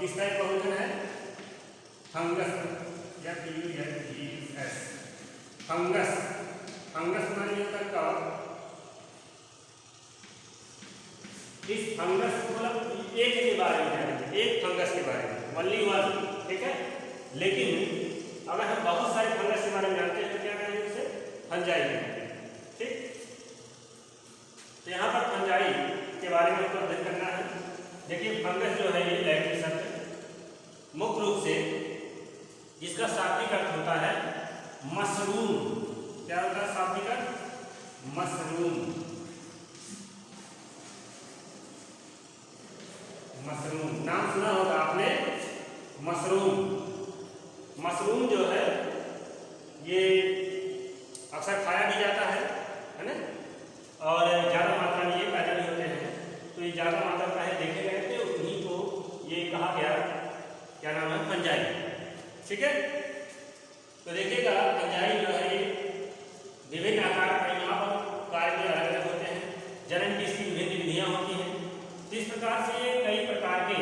किस टाइप का भोजन है? Fungus, FUNGS, fungus. फंगस माने होता है कवक। इस फंगस मतलब एक के बारे में जानेंगे, एक फंगस के बारे में, ओनली वन, ठीक है। लेकिन अगर हम बहुत सारे फंगस के बारे में जानते हैं तो क्या करेंगे उसे? फंजाई कहेंगे, ठीक। तो यहाँ पर फंजाई के बारे में आपको अध्ययन करना है। देखिए फंगस जो है ये लैटिन शब्द मुख्य रूप से जिसका शाब्दिक अर्थ होता है मशरूम। क्या होता है शाब्दिक अर्थ? मशरूम। मशरूम नाम सुना होगा आपने, मशरूम। मशरूम जो है ये अक्सर खाया भी जाता है ना, और ज़्यादा मात्रा में ये पैदा भी होते हैं। तो ये ज़्यादा मात्रा में पहले देखे गए थे, उन्हीं को ये कहा गया, क्या नाम है? फंजाई, ठीक है। तो देखिएगा फंजाई जो है ये विभिन्न आकार, परिमाप, कार्य में अलग अलग होते हैं। जनन की इसकी विभिन्न विधियाँ होती हैं। तो इस प्रकार से ये कई प्रकार के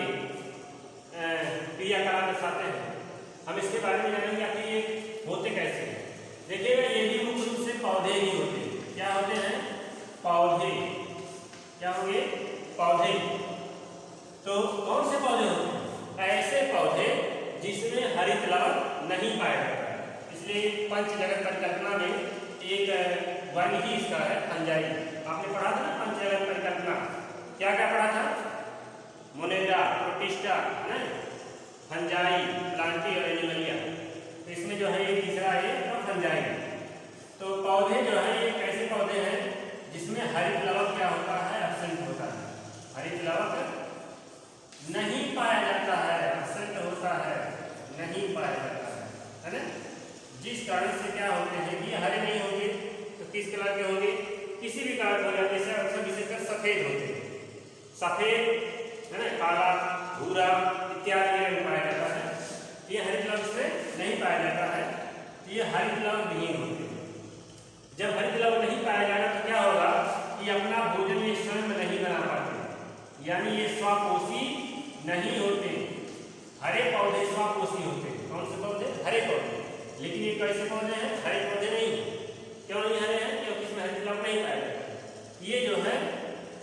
क्रियाकलाप दर्शाते हैं। हम इसके बारे में जानेंगे कि ये होते कैसे हैं। देखिएगा ये भी मुख्य रूप से पौधे ही होते हैं। क्या होते हैं? पौधे। क्या होंगे? पौधे। तो कौन से पौधे होते हैं? ऐसे पौधे जिसमें हरित लवण नहीं पाया जाता है। इसलिए पंच जगत परिकल्पना में एक वर्ण ही इसका है फंजाई। आपने पढ़ा था ना पंच जगत परिकल्पना, क्या क्या पढ़ा था? मोनेरा, प्रोटिस्टा, है ना, फंजाई, प्लांटी और एनिमलिया। तो इसमें जो है ये तीसरा है और फंजाई। तो पौधे जो है ये कैसे पौधे हैं जिसमें हरित लवक क्या होता है? एब्सेंट होता है। हरित लवक नहीं पाया जाता है, एब्सेंट होता है, नहीं पाया जाता है ना। जिस कारण से क्या होते हैं कि हरे नहीं होंगे तो किस कलर के होंगे? किसी भी कारण हो जाते हैं, अक्सर विशेषकर सफेद होते हैं। सफेद है ना, काला, भूरा इत्यादि रंग पाया जाता है। ये हरित लवक में नहीं पाया जाता है, ये हरित लवक विहीन होते हैं। जब हरित लवक नहीं पाया जाएगा तो क्या होगा कि अपना भोजन ये स्वयं नहीं बना पाते, यानी ये स्वपोषी नहीं होते। हरे पौधे स्वपोषी होते हैं। कौन से पौधे? हरे पौधे। लेकिन ये कैसे पौधे हैं? हरे पौधे नहीं। क्यों नहीं हरे हैं? क्योंकि इसमें हरित लवक नहीं पाया जाता। ये जो है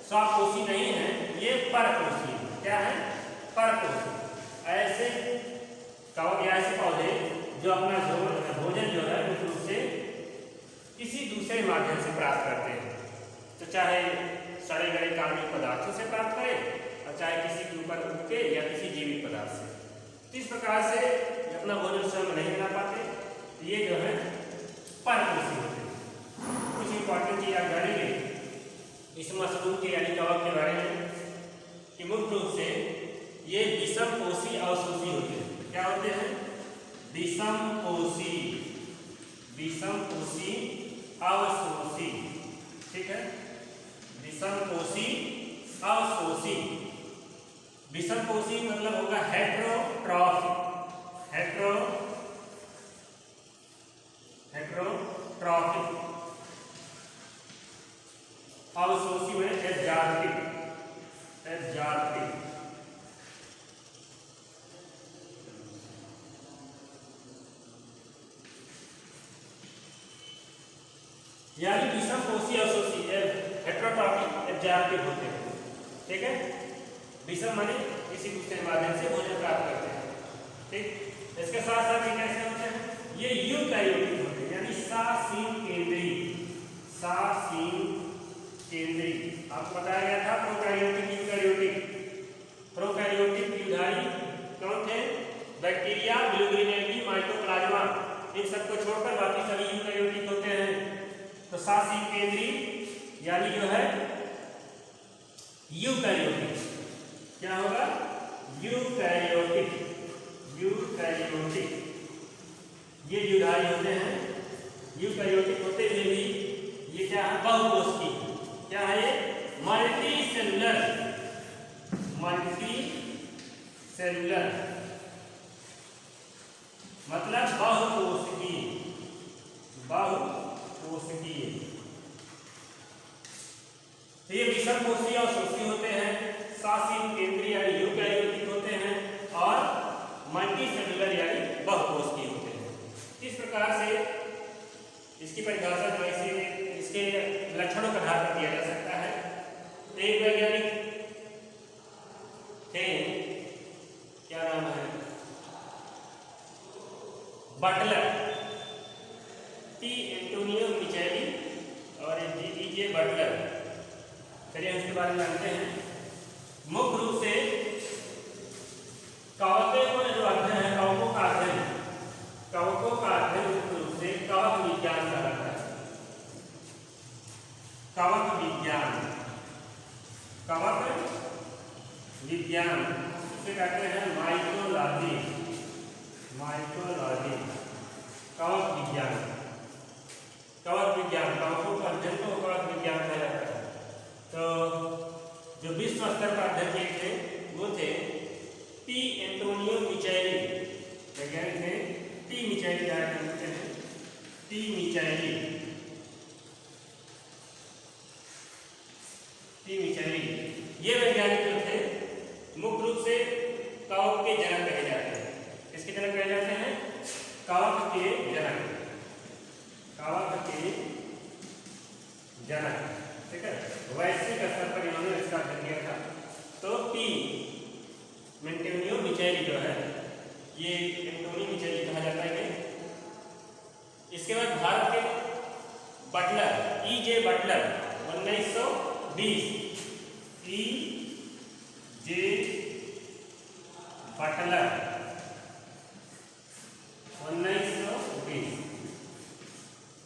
स्वपोषी नहीं है, ये परपोषी है। क्या है? परपोषी। ऐसे कवक या ऐसे पौधे जो अपना भोजन जो है उस रूप से किसी दूसरे माध्यम से प्राप्त करते हैं। तो चाहे सड़े गले कार्बनिक पदार्थों से प्राप्त करें और चाहे किसी के ऊपर उग के या किसी जीवित पदार्थ से। तो इस प्रकार से अपना भोजन स्वयं नहीं बना पाते, ये जो है परपोषी होते हैं। कुछ इंपॉर्टेंट चीज आप जानेंगे इस मशरूम के यानी कवक के बारे में कि मुख्य रूप से ये विषमपोषी अवशोषी होते हैं। क्या होते हैं? विषमपोषी, विषमपोषी अवशोषी, ठीक है। विषमपोषी अवशोषी। विषमपोषी मतलब होगा हेट्रोट्रॉफिक। हेट्रोट्रॉफिक। अवशोषी में एब्जॉर्प्टिव। यानी विषमपोषी अवशोषी हेट्रोट्रॉफिक एब्जॉर्प्टिव होते हैं, ठीक है। विषम माने किसी दूसरे माध्यम से भोजन प्राप्त करते हैं, ठीक। इसके साथ साथ ये कैसे होते हैं? ये यूकैरियोटिक होते हैं, यानी सासीन केंद्री। आपको बताया गया था प्रोकैरियोटिक, यूकैरियोटिक। प्रोकैरियोटिक युधारी कौन थे? बैक्टीरिया, ब्लूग्रीनेली, माइटोप्लाज्मा, इन सबको छोड़कर बाकी सभी यूकैरियोटिक होते हैं। तो सासीन केंद्री यानी जो है यूकैरियोटिक। क्या होगा? यूकैरियोटिक। ये युधारी होते हैं। यूकैरियोटिक होते हुए भी ये क्या है? बहुकोषी। क्या है ये? मल्टी सेलुलर मतलब बहुकोषीय। तो ये विषमपोषी और शोषी होते हैं। सासीन केंद्रीय यानी यूकैरियोटिक होते हैं और इसकी परिभाषा जो है इसके लक्षणों का आधार पर दिया जा सकता है। एक वैज्ञानिक थे, क्या नाम है, बटलर, टी एंटोनियो मिचेली और जी बटलर। चलिए उसके बारे में जानते हैं। मुख्य रूप से कवकों का जो अध्ययन है, कवकों का अध्ययन मुख्य रूप से कवक विज्ञान कहलाता है। कवक विज्ञान इसे कहते हैं माइकोलॉजी। कवक विज्ञान कवकों का अध्ययन को कवक विज्ञान कहा जाता है। तो जो विश्व स्तर पर अध्ययन किए थे वो थे टी एंटोनियो मिचेली, वैज्ञानिक थे टी मिचेली, ये वैज्ञानिक जो थे मुख्य रूप से कवक के जनक कहे जाते हैं। किसके जनक कहे जाते हैं? कवक के जनक, ठीक है। वैश्विक स्तर पर इन्होंने इसका अध्ययन किया था। तो टी एंटोनियो मिचेली जो है, ये एंटोनियो मिचेली कहा जाता है। इसके बाद भारत के बटलर, ई.जे. बटलर 1920, ई.जे. बटलर 1920,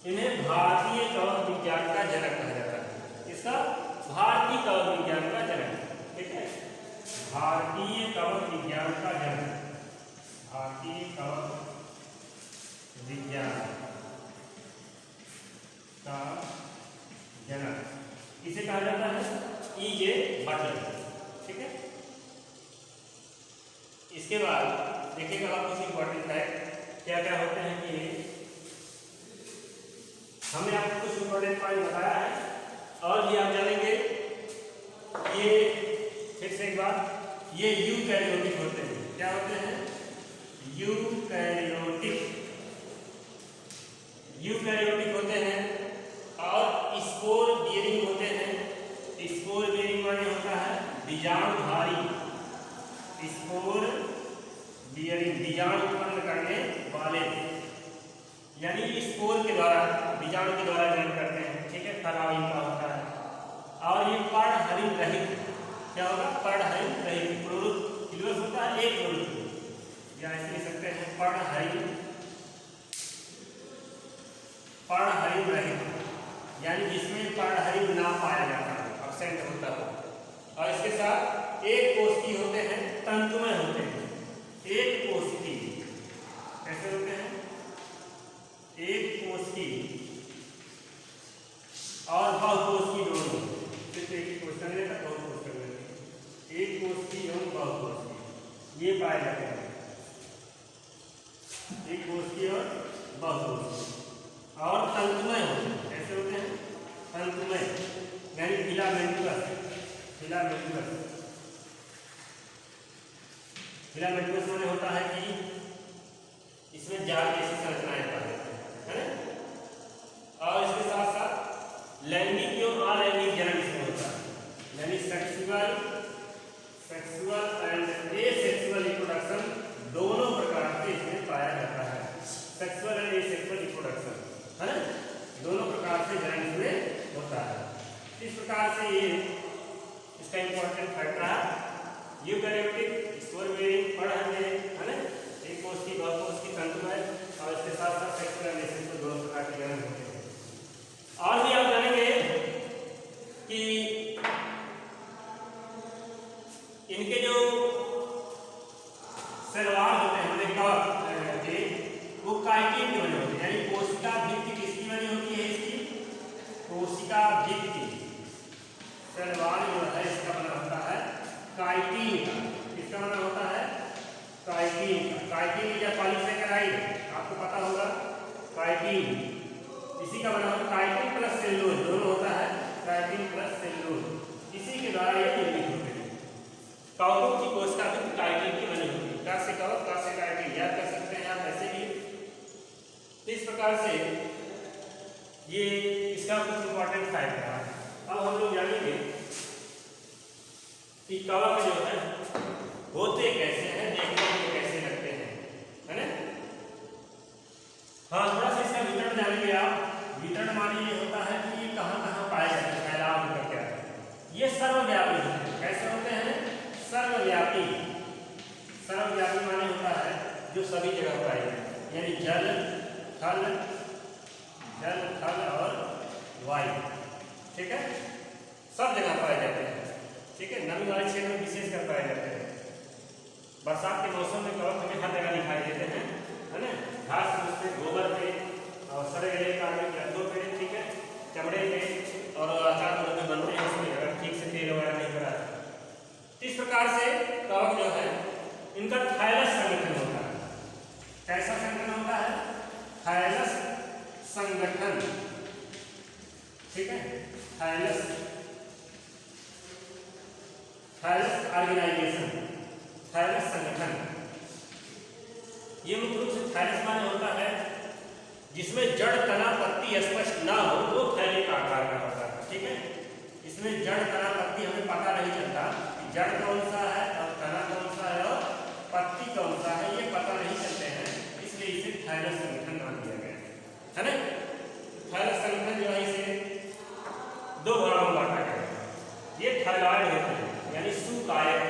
इन्हें भारतीय कवक विज्ञान का जनक कहा जाता है। इसका भारतीय कवक विज्ञान का जनक, ठीक है, भारतीय कवक विज्ञान का जनक, भारतीय कवक विज्ञान का जनक इसे कहा जाता है ई.जे. बटलर, ठीक है। इसके बाद देखिएगा आप कुछ इंपॉर्टेंट फैक्ट क्या क्या होते हैं कि हमने आपको कुछ इंपॉर्टेंट पॉइंट बताया है और भी आप जानेंगे। ये फिर से एक बात, ये यूकैरियोटिक होते हैं। क्या होते हैं? यूकैरियोटिक होते हैं और स्पोर बियरिंग होते हैं। स्पोर बियरिंग माने होता है बीजाणुधारी, स्पोर बियरिंग बीजाणु उत्पन्न करने वाले, यानी स्पोर के द्वारा, बीजाणु के द्वारा जन्म करते हैं, ठीक है, फलाव इनका होता है। और ये पर्णहरित रहित, क्या होगा? पर्णहरित रहित, क्लोरोफिल होता है एक क्लोरोफिल, या ऐसे लिख सकते हैं पर्णहरित रहित, यानी जिसमें पर्णहरित ना पाया जाता है, अब्सेंट होता है। और इसके साथ एक कोशिकी होते हैं, तंतुमय होते हैं। एक कोशिकी कैसे होते हैं? एक कोशिकी और बहुकोशिकी दोनों, सिर्फ एक ही क्वेश्चन लेता, बहुत क्वेश्चन लेते। एक कोशिकी एवं बहुकोशिकी ये पाए जाते हैं, एक कोशिकी और बहुकोशिकी। और तंतुमय होते हैं, कैसे होते हैं? तंतुमय, यानी फिलामेंटस माने होता है कि इसमें जाल जैसी संरचनाएं पाई जाती हैं, है ना। और इसके साथ साथ लैंगिक एवं अलैंगिक जन्म इसमें होता है, यानी सेक्सुअल एंड एसेक्सुअल रिप्रोडक्शन दोनों प्रकार से इसमें पाया जाता है। सेक्सुअल एंड एसेक्सुअल रिप्रोडक्शन, है ना, दोनों प्रकार से जन्म इसमें होता है। इस प्रकार से ये इसका इंपॉर्टेंट फैक्ट रहा। यूकैरियोटिक, स्पोर बियरिंग, पर्णहरित, है ना, एक कोशिकी बहुकोशिकी तंतुमय, और इसके साथ साथ सेक्सुअल एंड एसेक्सुअल दोनों प्रकार के जन्म होते हैं। और भी आप जानेंगे कि इनके जो शैलवाल होते हैं, हमने कहा वो काइटिन के बने होते हैं, यानी कोशिका भित्ति किसकी बनी होती है? इसकी कोशिका भित्ति, शैलवाल जो है इसका बना होता है काइटिन का। किसका बना होता है? काइटिन का। काइटिन या पॉलीसेकेराइड, आपको पता होगा काइटिन, इसी का बना होता है। काइटिन प्लस सेलुलोज दोनों होता है, काइटिन प्लस सेलुलोज, इसी के द्वारा ये निर्मित होते हैं। कवकों की कोशिका भी काइटिन की बनी होती है। का से कवक, का से काइटिन, याद कर सकते हैं आप ऐसे भी। इस प्रकार से ये इसका कुछ इंपॉर्टेंट फैक्ट है। अब हम लोग जानेंगे कि कवक जो है होते कैसे हैं, देखने में कैसे लगते हैं, है ना। हाँ, थोड़ा सा इसका वितरण जानेंगे आप। वितरण माने ये होता है कि ये कहाँ कहाँ पाए जाते हैं, फैलाव उनका क्या है। ये सर्वव्यापी होते हैं। कैसे होते हैं? सर्वव्यापी। सर्वव्यापी माने होता है जो सभी जगह पाए जाते हैं, यानी जल थल और वायु, ठीक है, सब जगह पाए जाते हैं, ठीक है। नमी वाले क्षेत्र में विशेषकर पाए जाते हैं। बरसात के मौसम में कवक हमें हर जगह दिखाई देते हैं, है ना। घास फूस पे, गोबर पे और सड़े गले कार्बनिक गंधों पे, ठीक है, चमड़े पे और अचार में बनते हैं उसमें, अगर ठीक से तेल वगैरह नहीं भरा। इस प्रकार से कवक जो है इनका थायलस संगठन होता है। कैसा संगठन होता है? थायलस संगठन, ठीक है। थायलस ऑर्गेनाइजेशन, थायलस संगठन। ये मुख्य रूप से थायलस माने होता है जिसमें जड़ तना पत्ती स्पष्ट ना हो, वो थैले का आकार का होता है, ठीक है। इसमें जड़ तना पत्ती हमें पता नहीं चलता कि जड़ कौन सा है और तना कौन सा है और पत्ती कौन सा है, ये पता नहीं चलते हैं, इसलिए इसे थायलस संगठन नाम दिया गया है ना। थायलस संगठन जो है इसे दो भागों में बांटा गया है। ये थायलॉइड होते हैं, यानी सुकायक।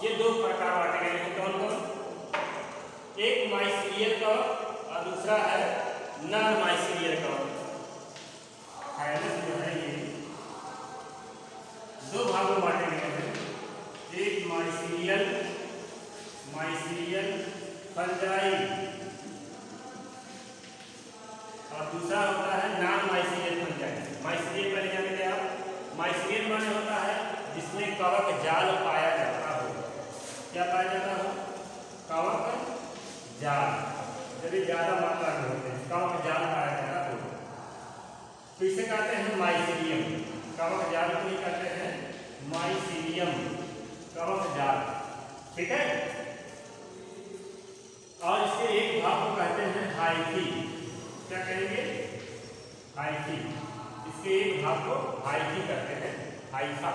ये दो प्रकार बांटे गए हैं। कौन कौन? एक माइसीलियल कवक और दूसरा है नॉन माइसीलियल कवक। थायलस जो है ये दो भागों में बांटे गए हैं। एक माइसीलियल फंजाई और दूसरा होता है नॉन माइसीलियल फंजाई। माइसीलियल पहले जानेंगे आप। माइसीलियल माने होता है जिसमें कवक जाल पाया जाता हो। क्या पाया जाता हो? कवक जाल। जब ये ज्यादा मात्रा में होते हैं, कवक जाल पाया जाता हो, तो इसे कहते हैं माइसीलियम। कवक जाल को ही कहते हैं माइसीलियम, कवक जाल, ठीक है। और इसके एक भाग को कहते हैं हाइफी। क्या कहेंगे? हाइफी। इसके एक भाग को हाइफी कहते हैं, हाइफा।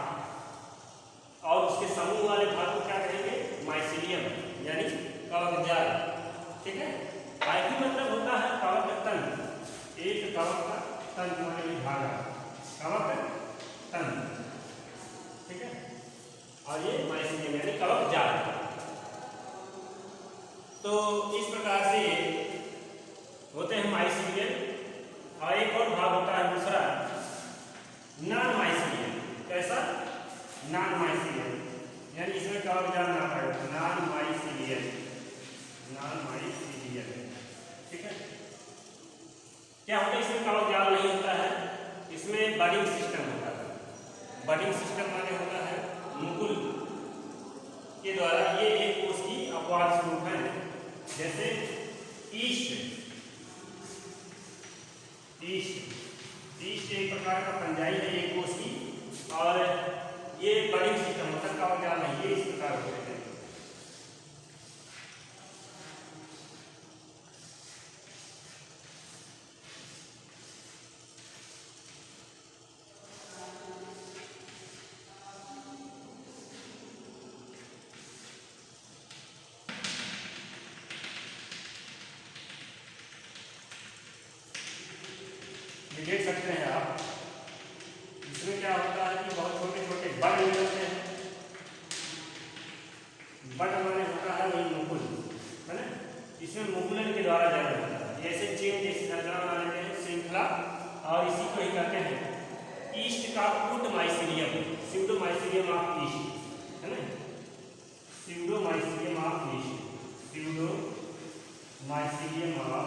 और उसके समूह वाले भाग को क्या कहेंगे? माइसीलियम, यानी कवक जाल, ठीक है। हाइफी मतलब होता है कवक तन। एक कवक का तन माने धागा, कवक तन, ठीक है। और ये माइसीलियम यानी कवक जाल। तो इस प्रकार से होते हैं माइसीलियम। और एक और भाग होता है दूसरा नॉन माइसीलियम। कैसा? नॉन माइसीलियम, यानी इसमें कवक जाल ना पाए, नॉन माइसीलियम, ठीक है। क्या होता है? इसमें कवक जाल नहीं होता है, इसमें बडिंग सिस्टम होता है। बडिंग सिस्टम माने होता है मुकुल के द्वारा ये एक कोष की अपवाद स्वरूप है। जैसे ईस्ट एक प्रकार का फंजाई है एक कोष की, और ये बडिंग सिस्टम होता है, कवक जाल नहीं, ये इस प्रकार होते हैं। देख सकते हैं आप, इसमें क्या होता है कि बहुत छोटे छोटे बड निकलते हैं। बड माने होता है वही मुकुल, है ना। इसमें मुकुलन के द्वारा जाना होता है। जैसे चेन जैसी संरचना बना लेते हैं, श्रृंखला, और इसी को ही कहते हैं ईस्ट का प्यूडोमाइसीलियम, प्यूडोमाइसीलियम ऑफ ईस्ट, है ना। प्यूडोमाइसीलियम ऑफ ईस्ट, प्यूडोमाइसीलियम ऑफ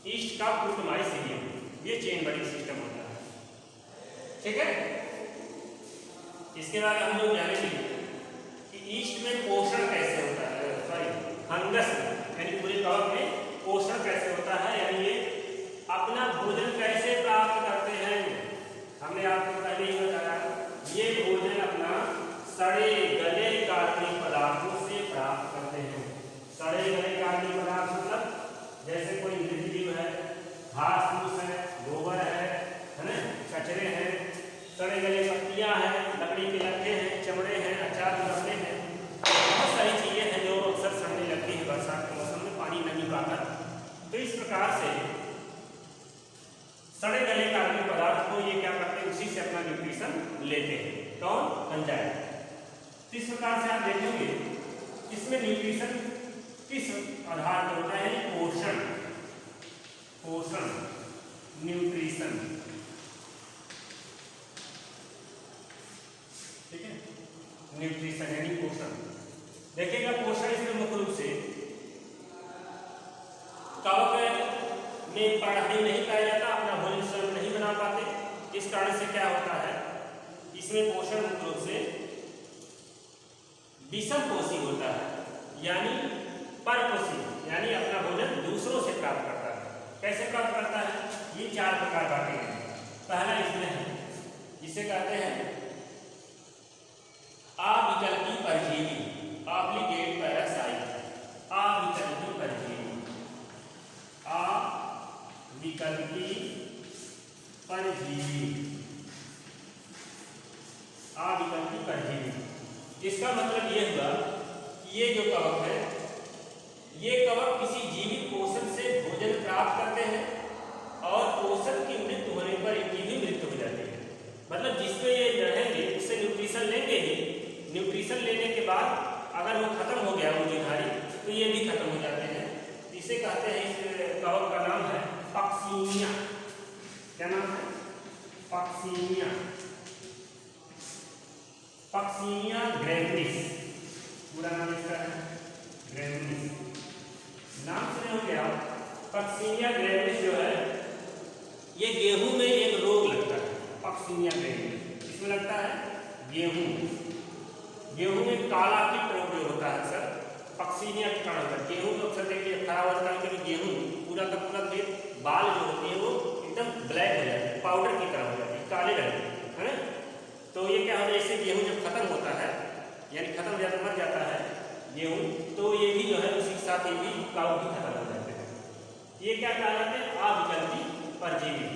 ईस्ट का प्यूडोमाइसीलियम, ये चेन बडिंग सिस्टम होता है, ठीक है। इसके बाद हम लोग जानेंगे कि ईस्ट में पोषण कैसे होता है, फंगस यानी पूरे कवक में पोषण कैसे होता है, यानी ये अपना भोजन कैसे प्राप्त करते हैं, हमने आपको पहले ही बताया, ये भोजन अपना सड़े गले कार्बनिक पदार्थों से प्राप्त करते हैं। सड़े गले कार्बनिक पदार्थ मतलब जैसे कोई मृत जीव है, घास फूस है, गोबर है ना, कचरे हैं, सड़े गले पत्तियां हैं, लकड़ी के लट्ठे हैं, चमड़े हैं, अचार लकड़े हैं, बहुत सारी चीजें हैं जो अक्सर सड़ने लगती है बरसात के मौसम में पानी नहीं पाकर। तो इस प्रकार से सड़े गले कार्बनिक पदार्थ को ये क्या करते हैं, उसी से अपना न्यूट्रिशन लेते हैं। कौन? फंजाई। तो इस प्रकार से आप देखेंगे इसमें न्यूट्रिशन किस आधार पर होता है? पोषण, पोषण न्यूट्रिशन, ठीक है, न्यूट्रिशन यानी पोषण। देखिएगा पोषण इसमें मुख्य रूप से कवक में पढ़ाई नहीं पाया जाता, अपना भोजन स्वयं नहीं बना पाते। इस कारण से क्या होता है, इसमें पोषण मुख्य रूप से विषमपोषी होता है, यानी परपोषी, यानी अपना भोजन दूसरों से प्राप्त करता है। कैसे प्राप्त करता है? ये चार प्रकार बांटे हैं। पहला इसमें है, जिसे कहते हैं अविकल्पी परजीवी, ऑब्लिगेट पैरासाइट, अविकल्पी परजीवी, अविकल्पी परजीवी, अविकल्पी परजीवी। इसका मतलब ये हुआ कि ये जो कवक है, ये कवक किसी जीवित पोषण से भोजन प्राप्त करते हैं और पोषण की मृत्यु होने पर इनकी भी मृत्यु हो जाती है। मतलब जिसमें ये रहेंगे उससे न्यूट्रिशन लेंगे ही, न्यूट्रिशन लेने के बाद अगर वो खत्म हो गया वो जीवधारी, तो ये भी खत्म हो जाते हैं। इसे कहते हैं, इस कवक का नाम है पक्सीनिया। क्या नाम है? पक्सीनिया, पक्सीनिया ग्रैविडिस, पूरा नाम इसका है ग्रैविडिस। नाम सुने होंगे आप, पक्सीनिया ग्रैविडिस जो है ये गेहूं में एक रोग लगता है। पक्सीनिया ग्रैविडिस इसमें लगता है गेहूं, गेहूं में काला कीट रोग जो होता है सर, पक्सीनिया के कारण होता है। गेहूं तो अक्सर देखिए खराब होता है, कभी गेहूं पूरा का पूरा खेत, बाल जो होती है वो एकदम ब्लैक हो जाती है, पाउडर की तरह हो जाती है, काले रंग है ना। तो ये क्या होता है, इससे गेहूं जब खत्म होता है, यानी खत्म हो जाता, मर जाता है गेहूं, तो ये भी जो है उसी के साथ ये भी काऊ भी खत्म हो जाते हैं। ये क्या कहलाते हैं? अविकल्पी परजीवी,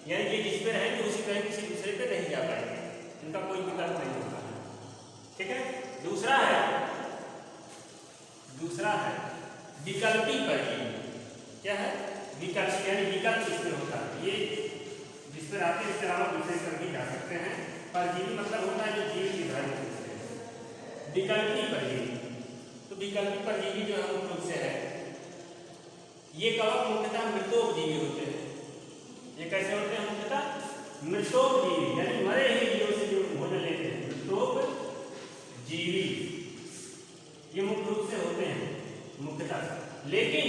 यानी ये जिस पे रहेंगे उसी तरह किसी दूसरे पे नहीं जा पाएंगे, इनका कोई विकल्प नहीं होता है, ठीक है। दूसरा है विकल्पी परजीवी। क्या है? विकल्प, यानी विकल्प इसमें होता है, ये जिस पर आते हैं इसके अलावा दूसरे पर भी जा सकते हैं। परजीवी मतलब होता है जो जीव निर्धारित होते हैं, विकल्पी परजीवी। तो विकल्पी परजीवी जो है मुख्य रूप से है, ये कवक मुख्यतः मृतोपजीवी होते हैं। ये कैसे होते हैं? मुख्यतः मृतोपजीवी, यानी मरे हुए जीवों से जो भोजन लेते हैं, मृतोपजीवी ये मुख्य रूप से होते हैं मुख्यतः। लेकिन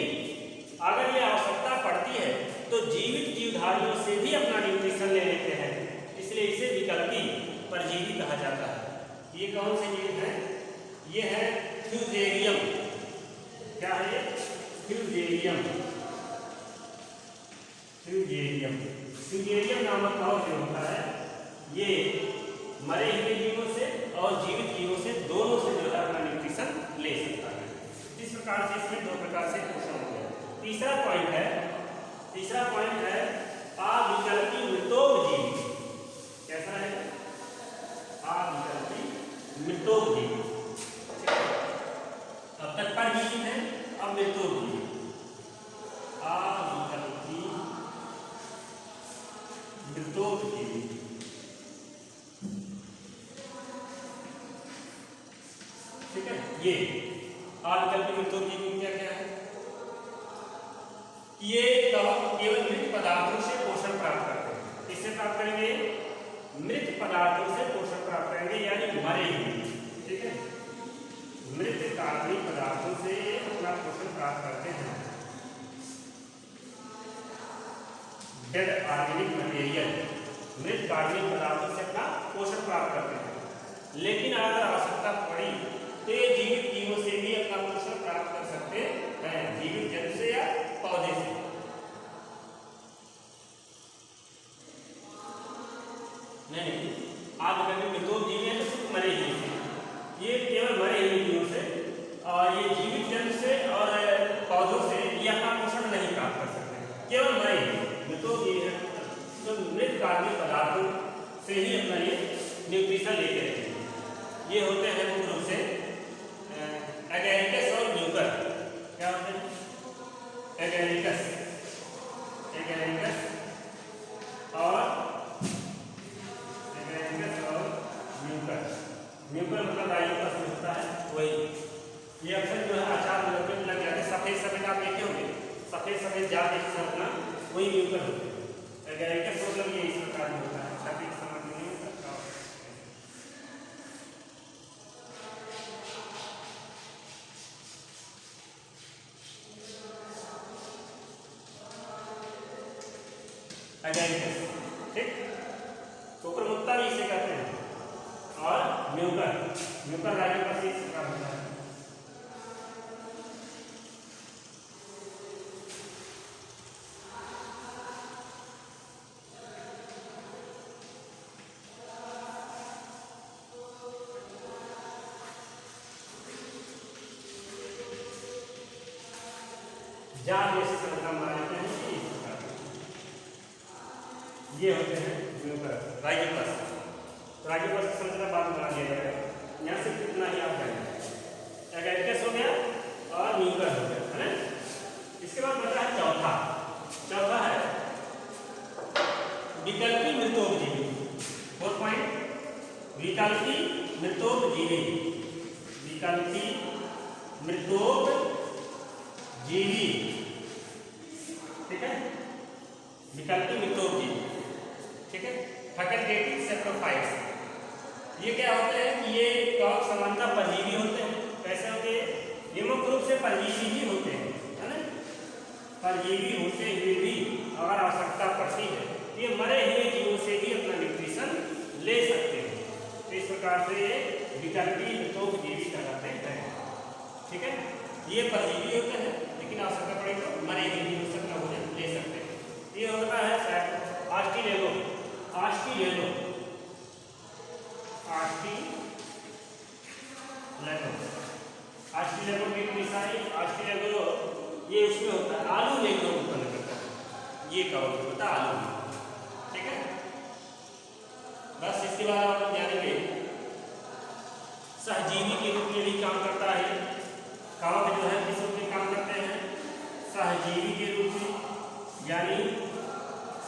अगर ये आवश्यकता पड़ती है तो जीवित जीवधारियों से भी अपना न्यूट्रिशन ले लेते हैं, इसलिए इसे विकल्पी परजीवी कहा जाता है। ये कौन से जीव है? ये है फ्यूजेरियम। क्या है ये? फ्यूजेरियम, फ्यूजेरियम, फ्यूजेरियम नामक कवक जो होता है ये मरे हुए जीवों से और जीवित जीवों से दोनों से जो है अपना न्यूट्रिशन ले सकता है। इस प्रकार से इसमें दो प्रकार से पोषण हो गया। तीसरा पॉइंट है अविकल्पी मृतोपजीवी। कैसा है? अविकल्पी मृतोपजीवी। अब तक परजीवी है, अब मृतोपजीवी। अविकल्पी मृतोपजीवी, ठीक है। ये अविकल्पी मृतोपजीवी क्या क्या है? ये कवक केवल मृत पदार्थों से पोषण प्राप्त करते हैं। किससे प्राप्त करेंगे? मृत पदार्थों से पोषण प्राप्त करेंगे, यानी मरे हुए, ठीक है, मृत कार्बनिक पदार्थों से अपना पोषण प्राप्त करते हैं। डेड ऑर्गेनिक मटेरियल, मृत कार्बनिक पदार्थों से अपना पोषण प्राप्त करते हैं। लेकिन अगर आवश्यकता पड़ी तो ये जीवित जीवों से भी अपना पोषण प्राप्त कर सकते हैं, जीवित जंतु से या पौधे से। और ये जीवित जंतु से और पौधों से ये अपना पोषण नहीं प्राप्त कर सकते, केवल मरे तो ये तो मृत कार्बनिक पदार्थों से ही अपना ये न्यूट्रिशन लेते रहते हैं। ये होते हैं मुख्य रूप से एगैरिकस और म्यूकर। क्या होते हैं? एगैरिकस और म्यूकर। म्यूकर मतलब राइजोपस में होता है वही। ये अक्सर जो है अचार में लग जाते हैं, सफेद आप देखे होंगे, सफेद जाल जैसे अपना वही म्यूकर होते हैं। एगैरिकस मतलब ये इस प्रकार में होता है, सफेद समझ में नहीं सकता। एगैरिकस, ठीक, कोकरमुक्ता भी इसे कहते हैं। और म्यूकर राइजोपस इस प्रकार होता है। जाल जैसे संरचना बना लेते हैं कि इस प्रकार ये होते हैं म्यूकर राइजोपस। राइजोपस की संरचना बाद में बना दिया जाएगा, यहाँ से कितना ही आप जाएंगे। एगैरिकस हो गया और म्यूकर हो गया, है ना। इसके बाद बचा है चौथा है विकल्पी मृतोपजीवी। 4 पॉइंट विकल्पी मृतोपजीवी। विकल्पी मृतोपजीवी, ठीक है, विकल्पी मृतोपजीवी, ठीक है। फैकल्टेटिव सेप्रोफाइट्स, ये क्या होते हैं कि ये कवक सामान्यतः परजीवी होते हैं। कैसे होते हैं? ये मुख्य रूप से परजीवी ही होते हैं, है ना। परजीवी होते हुए भी अगर आवश्यकता पड़ती है ये मरे हुए जीवों से भी अपना न्यूट्रिशन ले सकते हैं। तो इस प्रकार से ये विकल्पी मृतोपजीवी कहलाते हैं, ठीक है। ये परजीवी होते हैं लेकिन आवश्यकता पड़े तो मरे हुए जीवों से अपना भोजन ले सकते हैं। ये होता है आस्ट्रेलेलो की निशानी आस्ट्रेलेलो, ये उसमें होता है आलू लेगरो उत्पन्न करता है। ये कवक होता है आलू, ठीक है। बस इसके बाद आप लोग जानेंगे सहजीवी के रूप में भी काम करता है कवक, जो है किस रूप में काम करते हैं? सहजीवी के रूप में, यानी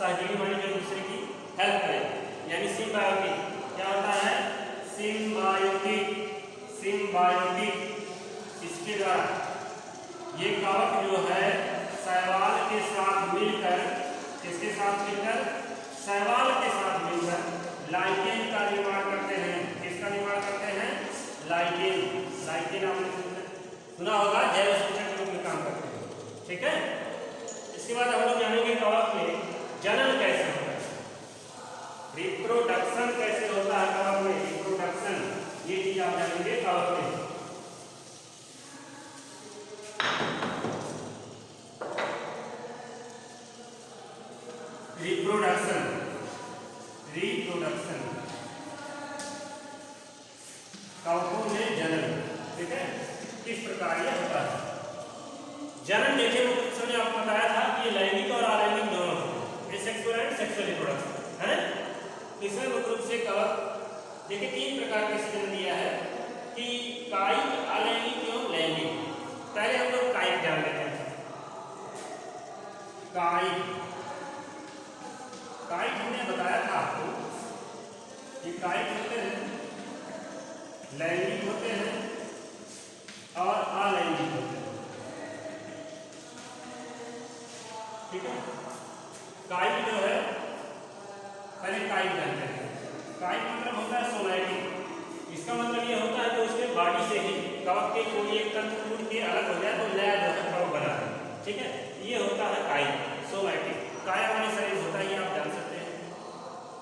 सहजीवी माने जो दूसरे की हेल्प करें, यानी सिम्बायोटिक। क्या होता है? सिम्बायोटिक। इसके द्वारा ये कवक जो है शैवाल के साथ मिलकर, किसके साथ मिलकर? शैवाल के साथ मिलकर लाइकेन का निर्माण करते हैं। किसका निर्माण करते हैं? लाइकेन आपने सुना होगा, जैव सूचक के रूप में काम करते हैं, ठीक है। इसके बाद हम लोग जानेंगे कवक में जनन कैसे होता है, रिप्रोडक्शन कैसे होता है कवक में, रिप्रोडक्शन, ये चीज आप जानेंगे कवक में। रिप्रोडक्शन कवकों में जनन, ठीक है, किस प्रकार यह होता है। जनन देखिए मैंने आपको बताया था कि लैंगिक और अलैंगिक दोनों होते हैं, सेक्सुअल एंड सेक्सुअल रिप्रोडक्शन, है ना। इसमें मुख्य रूप से कवक देखिए 3 प्रकार का जन्म दिया है कि कायिक, अलैंगिक एवं लैंगिक। पहले हम लोग कायिक जान लेते हैं। कायिक हमने बताया था आपको कि कायिक होते हैं, लैंगिक होते हैं और अलैंगिक होते हैं, ठीक है। कायिक जो है, पहले कायिक जानते हैं। कायिक मतलब होता है सोमैटिक। इसका मतलब ये होता है कि उसके बॉडी से ही कवक के कोई एक तंतु टूट के अलग हो जाए तो नया जो है कवक बना है, ठीक है। ये होता है कायिक, सोमैटिक। काया वाले शरीर होता है, ये आप जान सकते हैं।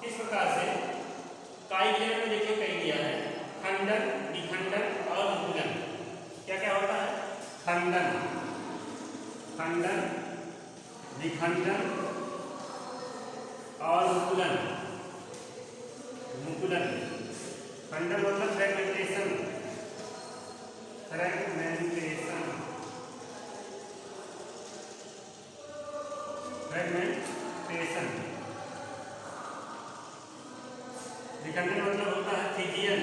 किस प्रकार से कायिक में देखिए कई दिया है खंडन, विखंडन और मुकुलन। क्या क्या होता है? खंडन, विखंडन और मुकुलन। खंडन मतलब फ्रेगमेंटेशन, फ्रेगमेंटेशन, फ्रेगमेंटेशन। विखंडन मतलब होता है फिजियन,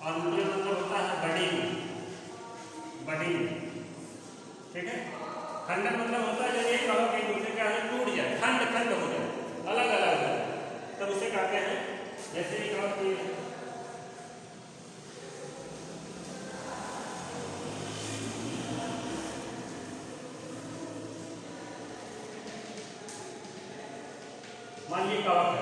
और न्यूक्लियर मतलब होता है बडिंग, बडिंग, ठीक है। खंडन मतलब होता है जब एक कणों के दूसरे क्या है टूट जाए, खंड खंड हो जाए, अलग अलग हो जाए, तब उसे कहते हैं, जैसे एक और मान लीजिए कवक है,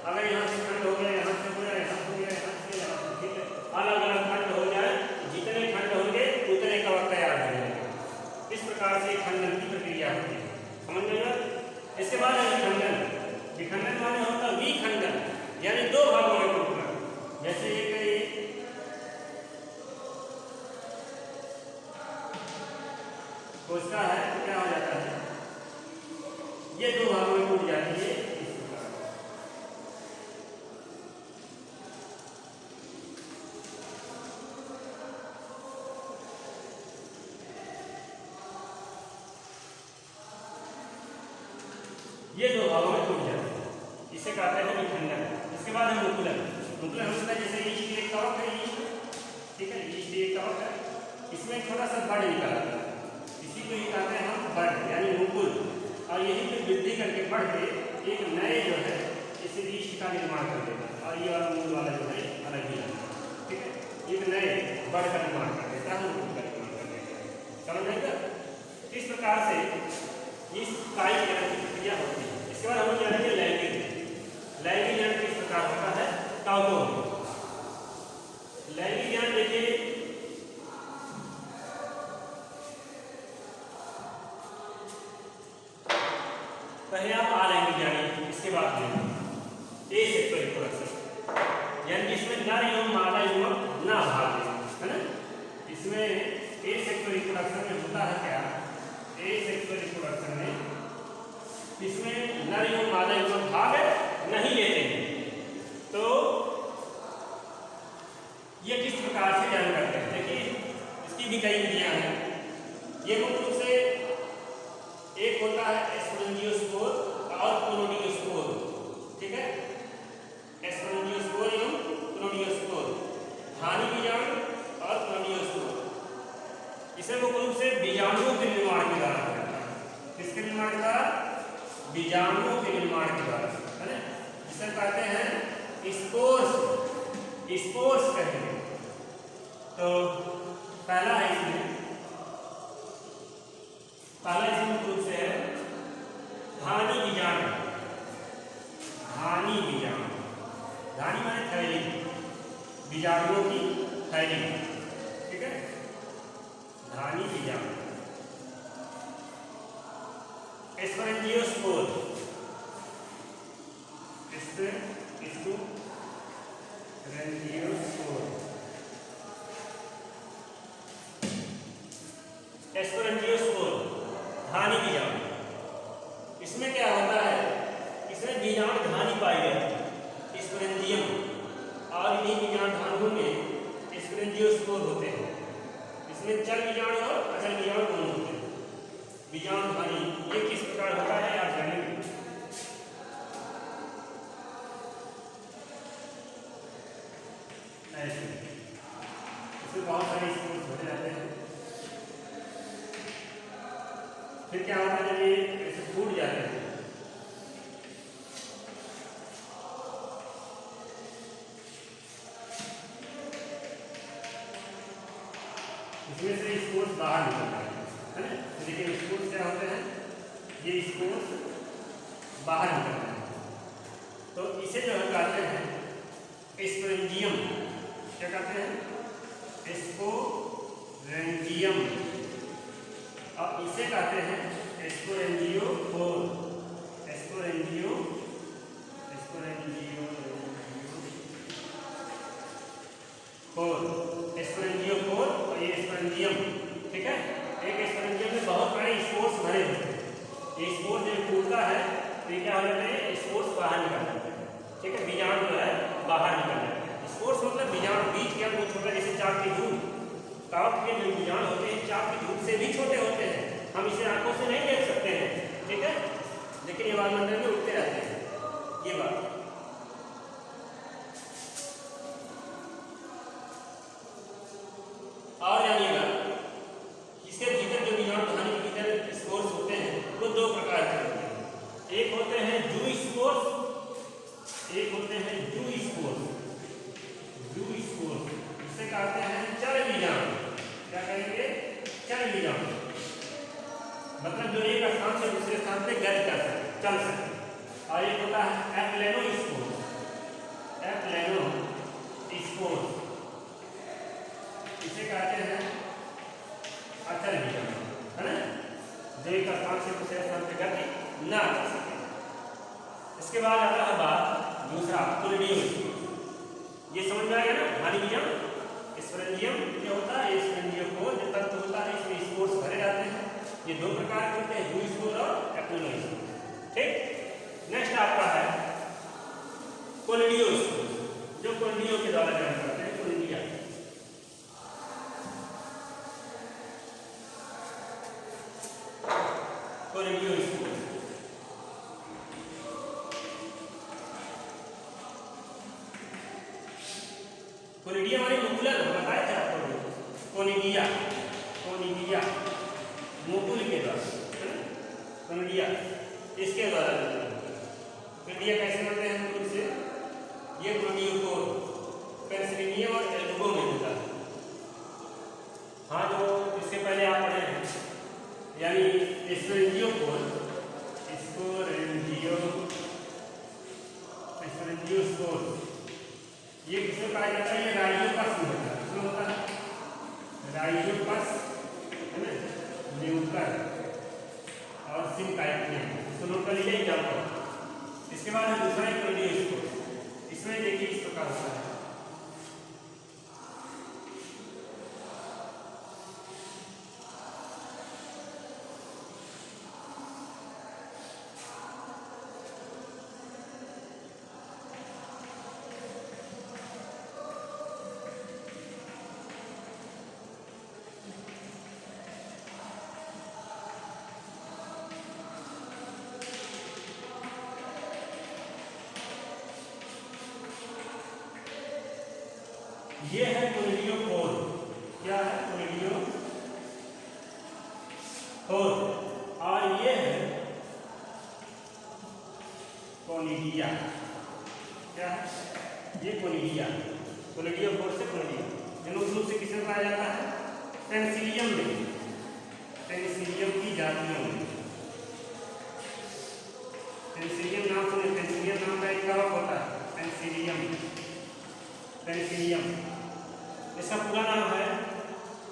अगर यहाँ से खंड हो गया, यहाँ से हो गया, यहाँ से हो गया, यहाँ से, यहाँ से, ठीक है, अलग अलग खंड हो जाए, जितने खंड होंगे उतने कवक तैयार हो जाएंगे। इस प्रकार से खंडन की प्रक्रिया होती है, समझ में आया। इसके बाद है विखंडन। विखंडन माने होता है विखंडन, यानी दो भागों में टूटना। जैसे एक कोशिका है तो क्या हो जाता है, ये दो भागों में टूट जाती है। ये दो भागों में टूट जाते हैं, इसे कहते हैं विखंडन। इसके बाद है मुकुलन। मुकुलन होता है जैसे ईस्ट एक कवक है, ईस्ट, ठीक है, ईस्ट एक कवक है, इसमें थोड़ा सा बड निकल आता है, इसी को ही कहते हैं हम बड यानी मुकुल, और यही पे वृद्धि करके बढ़ के एक नए जो है इस ईस्ट का निर्माण कर देता है, और ये वाला मूल वाला जो है अलग ही है, ठीक है, एक नए बड का निर्माण कर देता है, मुकुल का निर्माण कर देता है, समझ आएगा। इस प्रकार से इस काई जनन की प्रक्रिया होती है। इसके बाद हम जानेंगे लैंगिक। लैंगिक जनन किस प्रकार होता है, काउको। लैंगिक जनन देखिए, पहले आप अलैंगिक जानिए, इसके बाद ए सेक्सुअल रिप्रोडक्शन, यानी इसमें नर एवं मादा युग्मक ना भाग ले, है ना। इसमें ए सेक्सुअल रिप्रोडक्शन में होता है क्या, ए सेक्सुअल रिप्रोडक्शन में इसमें नर एवं मादा युग्मक भाग नहीं लेते हैं, तो ये किस प्रकार से जान करते हैं। देखिए इसकी भी कई विधियां हैं। ये मुख्य रूप से एक होता है स्पोरेंजियोस्पोर और क्लोनिडियोस्पोर, ठीक है, स्पोरेंजियोस्पोर एवं क्लोनिडियोस्पोर, धानी बीजाणु और क्लोनिडियोस्पोर। इसे मुख्य रूप से बीजाणुओं के निर्माण के द्वारा होता है। किसके निर्माण के द्वारा, बीजाणुओं के निर्माण के द्वारा, है ना। इसे कहते हैं स्पोर्स, स्पोर्स कहते हैं। तो पहला है इसमें, पहला इसमें मुख्य रूप से है धानी बीजाणु। धानी बीजाणु, धानी माने थैली, बीजाणुओं की थैली, ठीक है, धानी बीजाणु। स्पोरेंजियोस्पोर, स्पोरेंजियोस्पोर, धानी बीजाणु। इसमें क्या होता है, इसमें बीजाणु धानी पाई जाती है, स्पोरेंजियम, और इन्हीं बीजाणु धानुओं में स्पोरेंजियोस्पोर होते हैं। इसमें चल बीजाणु और अचल बीजाणु दोनों होते हैं। बीजाणु धानी ये किस प्रकार होता है आप जानेंगे। ऐसे इसमें बहुत सारे स्पोर्स होते रहते हैं। फिर क्या होता है, जब ये ऐसे फूट जाते हैं, इसमें से स्पोर्स बाहर निकलता है ना। देखिए स्पोर्स क्या होते हैं, ये स्पोर्स बाहर निकलते हैं, तो इसे जो हम कहते हैं स्पोरेंजियम। क्या कहते हैं, स्पोरेंजियम, और इसे कहते हैं स्पोरेंजियोफोर। स्पोरेंजियोफोर, और ये स्पोरेंजियम, ठीक है। एक स्पोरेंजियम में बहुत बड़े स्पोर्स भरे होते हैं। ये स्पोर्स जब टूटता है तो ये क्या हो जाते हैं, स्पोर्स बाहर निकल जाते हैं, ठीक है, बीजाणु जो है बाहर निकल जाते हैं। स्पोर्स मतलब बीजाणु, बीज क्या बहुत छोटा, जैसे चाक की धूल। कावक के जो बीजाणु होते हैं चाक की धूल से भी छोटे होते हैं, हम इसे आंखों से नहीं देख सकते हैं, ठीक है, लेकिन ये वायुमंडल में उड़ते रहते हैं, ये बात। और जानिएगा इसके भीतर जो बीजाणु धानी के भीतर स्पोर्स होते हैं वो दो प्रकार के होते हैं। एक होते हैं जू स्पोर्स, एक होते हैं जू स्पोर्स। जू स्पोर्स इसे कहते हैं चर बीजाणु। क्या कहेंगे? चर बीजाणु, मतलब जो एक स्थान से दूसरे स्थान पे गति कर सकते, चल सकते। और एक होता है एप्लेनो स्पोर्स। एप्लेनो स्पोर्स इसे कहते हैं अचल बीजाणु, है ना, जो एक स्थान से दूसरे स्थान पे गति ना कर सके। इसके बाद आता है बात दूसरा कोलिडियो स्पोर्स। ये समझ में आ गया ना, धानी बीजाणु। स्पोरेंजियम क्या होता है? स्पोरेंजियम को जो तत्व होता है इसमें स्पोर्स भरे जाते हैं। ये दो प्रकार के होते हैं, जू स्पोर और एप्लेनो स्पोर, ठीक। नेक्स्ट आपका है कोलिडियो स्पोर, जो कोलिडियो के द्वारा ग्रहण करते हैं, कोलिडिया। कोलिडियो स्पोर कोलिडिया माने मुकुलन, हम बताए थे आपको। कोनिडिया, कोनिडिया मुकुल के द्वारा, कोनिडिया इसके द्वारा। कोनिडिया कैसे बनते हैं मुकुल से? ये कोनिडियोकोर पेनिसिलियम और एल्बुगो में होता है। हाँ, जो इससे पहले आप पढ़े हैं, यानी स्पोरेंजियोकोर, स्पोरेंजियोस्पोर, ये किसमें पाया जाता है? ये राइजोपस में होता है। इसमें होता है राइजोपस, है ना, न्यूकर और सिंकाइटियम, इसको नोट कर लीजिए एग्जाम पर। इसके बाद है दूसरा कोलिडियो स्पोर। इसमें देखिए इस प्रकार होता है। ये है कोलिडियोकोर। क्या है? कोलिडियोकोर। और ये है कोनिडिया। क्या है? ये कोनिडिया। कोलिडियोकोर से कोनिडिया जनों रूप से किसमें पाया जाता है? पेनिसिलियम में, पेनिसिलियम की जातियों में। पेनिसिलियम नाम सुने, पेनिसिलियम नाम का एक कवक होता है, पेनिसिलियम। पेनिसिलियम इसका पूरा नाम है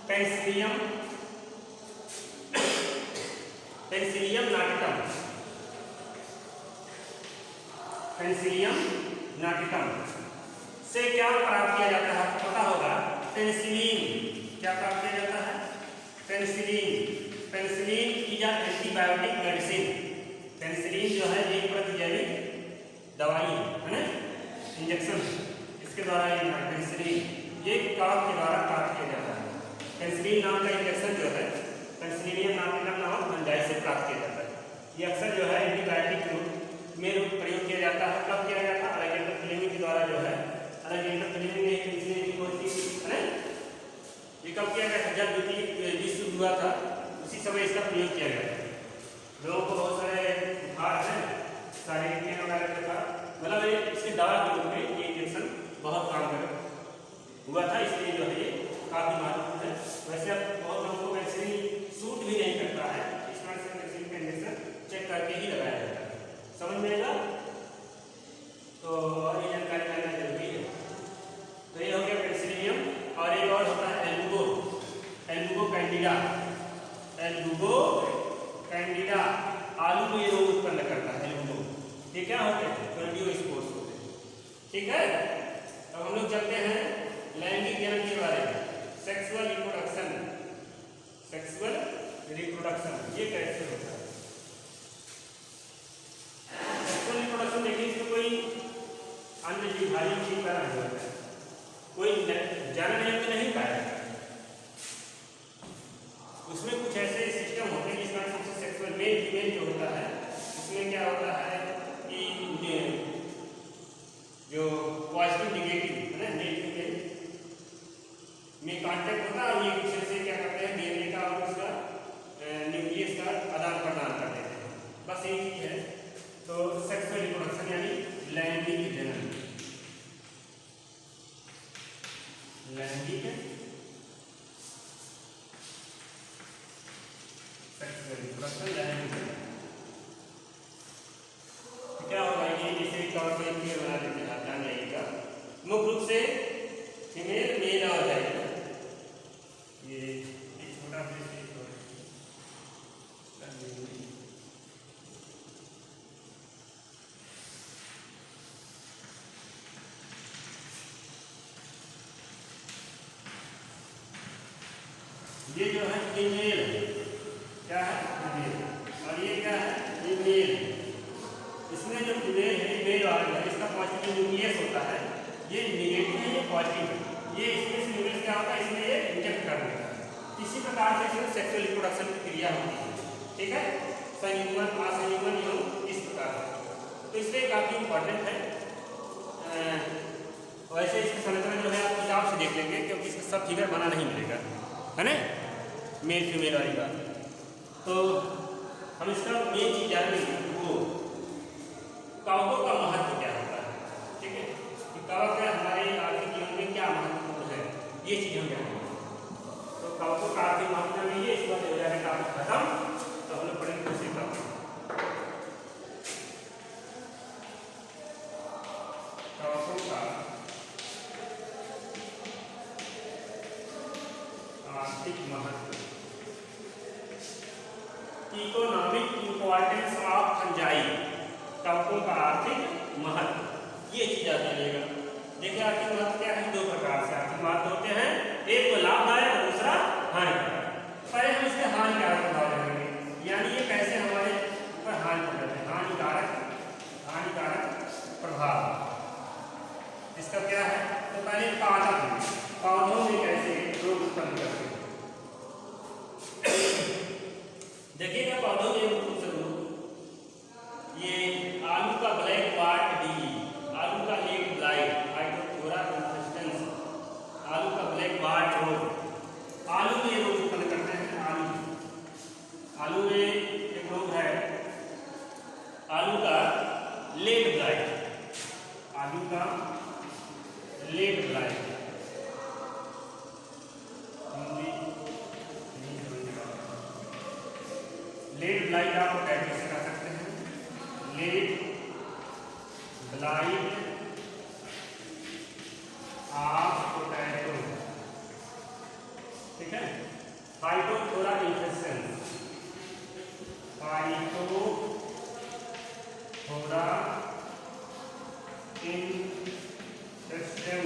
पेनिसिलियम, पेनिसिलियम नाटिकम। पेनिसिलियम नाटिकम से क्या प्राप्त किया जाता है? आपको पता होगा, पेनिसिलिन। क्या प्राप्त किया जाता है? Penicillin. Penicillin is an antibiotic medicine. Penicillin जो है एक प्रतिजैविक दवाई है ना, इंजेक्शन, इसके द्वारा ये पेनिसिलिन ये कवक के द्वारा प्राप्त किया जाता है। पेनिसिलिन नाम का इंजेक्शन जो है पेनिसिलियम नाटिकम नामक फंजाई से प्राप्त किया जाता है। ये अक्सर जो है एंटीबायोटिक के रूप में प्रयोग किया जाता है। कब किया जाता है? अलेक्जेंडर फ्लेमिंग के द्वारा जो है, अलेक्जेंडर फ्लेमिंग ने पेनिसिलिन की खोज की है ना। ये कब किया गया? जब द्वितीय विश्व युद्ध हुआ था, उसी समय इसका प्रयोग किया गया था। लोगों को बहुत सारे बुखार है, शारीरिक वगैरह के था, मतलब इसके दवा के रूप में ये इंजेक्शन बहुत काम कर हुआ था, इसलिए जो है ये काफी महत्वपूर्ण है। वैसे अब बहुत लोगों को पेनिसिलिन सूट भी नहीं करता है, इस कारण से पेनिसिलिन का इंजेक्शन चेक करके ही लगाया जाता है। समझ में आएगा? तो और ये जानकारी लेना जरूरी है। तो ये हो गया पेनिसिलियम। और एक और होता है एल्बुगो, एल्बुगो कैंडिडा। एल्बुगो कैंडिडा आलू में ये रोग उत्पन्न करता है, एल्बुगो। ये क्या होते हैं? कोलिडियो स्पोर्स होते हैं, ठीक है। अब हम लोग चलते हैं लैंगिक जनन के बारे में। सेक्सुअल रिप्रोडक्शन, सेक्सुअल रिप्रोडक्शन ये कैसे होता है? सेक्सुअल रिप्रोडक्शन देखिए, इसमें कोई अन्य जीवधारी की तरह होता है, उसमें कुछ ऐसे सिस्टम होते हैं जिसका सबसे सेक्सुअल मेल फीमेल जो होता है उसमें क्या होता है कि जो पॉजिटिव निगेटिव है ना मेल फीमेल में कांटेक्ट होता है और ये एक दूसरे से क्या करते हैं डीएनए का और उसका न्यूक्लियस का आदान प्रदान कर देते हैं, बस यही चीज है। तो सेक्सुअल रिप्रोडक्शन यानी लैंगिक जनन, लैंगिक सेक्सुअल रिप्रोडक्शन लैंगिक जनन। क्या होगा ये जैसे तौर पर क्लियर बना देते हैं, ध्यान रखिएगा। मुख्य रूप से फीमेल मेल आ जाएगा, ये एक छोटा सा ये जो है फीमेल क्या है फीमेल, और ये क्या है ये मेल। इसमें जो फीमेल है मेल वाला है इसका पॉजिटिव न्यूक्लियस होता है, ये निगेटिव है ये पॉजिटिव है, ये इसमें से न्यूक्लियस क्या होता है इसमें ये इंजेक्ट कर देता है। इसी प्रकार से इसमें सेक्सुअल रिप्रोडक्शन की क्रिया होती है, ठीक है, संयुग्मन असंयुग्मन योग इस प्रकार से। तो इसलिए काफी इंपॉर्टेंट है। वैसे इसकी संरचना जो है आप किताब से देख लेंगे क्योंकि इसका सब फिगर बना नहीं मिलेगा, है ना, मेल फीमेल वाली बात। तो हम इसका मेन चीज जानेंगे वो कवकों का महत्व क्या होता है, ठीक है, कि कवक हमारे आर्थिक जीवन में क्या महत्वपूर्ण है, ये चीज हम जानेंगे। तो कवकों का आर्थिक महत्व जानेंगे, इस बार हो जाएगा टॉपिक खत्म। तो हम लोग पढ़ेंगे दूसरी टॉपिक कवकों का आर्थिक महत्व, इकोनॉमिक इंपॉर्टेंस ऑफ फंजाई, कवकों का आर्थिक महत्व, ये चीज आ जाइएगा। देखिए आर्थिक महत्व क्या है, दो प्रकार से आर्थिक महत्व होते हैं, एक तो लाभदायक और दूसरा हानिकारक। पहले हम इसके हानिकारक प्रभाव जानेंगे, यानी ये कैसे हमारे ऊपर हानि पहुंचाते हैं, हानिकारक प्रभाव इसका क्या है। तो पहले पौधों में कैसे रोग उत्पन्न करते हैं, देखिएगा पौधों में ये आलू का ब्लैक वाट डी, आलू का लेग ब्लाइट, हाइड्रोथोरा कंसिस्टेंस, आलू का ब्लैक वाट रोग, आलू में रोग उत्पन्न करते हैं। आलू में एक रोग है आलू का लेग ब्लाइट, आलू का लेग ब्लाइट, लेड ब्लाइट आप पोटैटो से कर सकते हैं, लेड ब्लाइट ऑफ पोटैटो, ठीक है। फाइटोथोरा इन्फेक्शन, फाइटोथोरा इन्फेक्शन,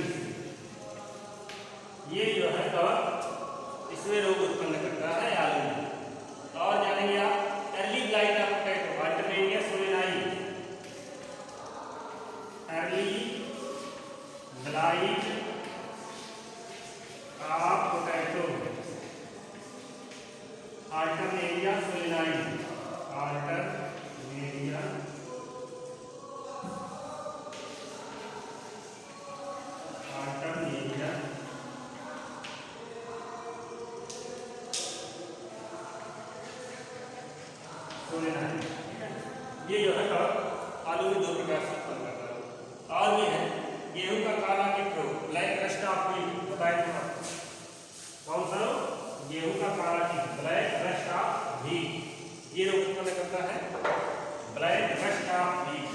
ये जो है कवक इसमें रोग उत्पन्न करता है आलू में। और जानेंगे आप early blight of potato, Alternaria solani, early blight of potato, Alternaria solani, Alternaria ये जो है आलू में दो प्रकार से उत्पन्न करता है। और भी है गेहूं का काला कीट रोग, ब्लैक रस्ट ऑफ व्हीट, बताइए कौन सा रोग, गेहूं का काला कीट, ब्लैक रस्ट ऑफ व्हीट, ये रोग उत्पन्न करता है black rust of wheat,